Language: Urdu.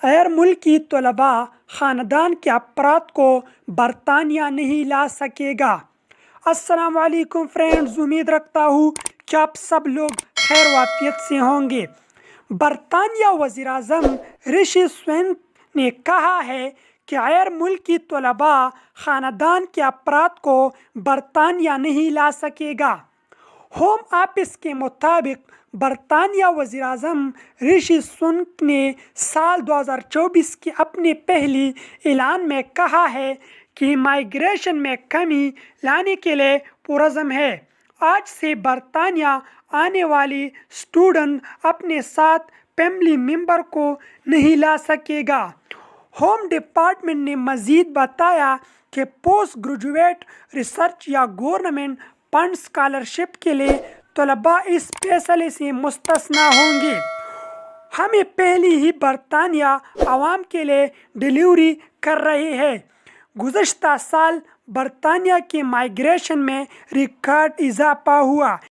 غیر ملکی طلبا خاندان کے افراد کو برطانیہ نہیں لا سکے گا۔ السلام علیکم فرینڈز، امید رکھتا ہوں کہ آپ سب لوگ خیر وافیت سے ہوں گے۔ برطانیہ وزیر اعظم رشی سنیک نے کہا ہے کہ غیر ملکی طلبا خاندان کے افراد کو برطانیہ نہیں لا سکے گا۔ ہوم آفس کے مطابق برطانیہ وزیر اعظم رشی سنیک نے سال 2024 کے اپنے پہلے اعلان میں کہا ہے کہ مائیگریشن میں کمی لانے کے لیے پرعزم ہے۔ آج سے برطانیہ آنے والے اسٹوڈنٹ اپنے ساتھ فیملی ممبر کو نہیں لا سکے گا۔ ہوم ڈپارٹمنٹ نے مزید بتایا کہ پوسٹ گریجویٹ ریسرچ یا گورنمنٹ فنڈ اسکالرشپ کے لیے طلباء اس فیصلے سے مستثنیٰ ہوں گے۔ ہمیں پہلے ہی برطانیہ عوام کے لیے ڈلیوری کر رہے ہیں۔ گزشتہ سال برطانیہ کے مائیگریشن میں ریکارڈ اضافہ ہوا۔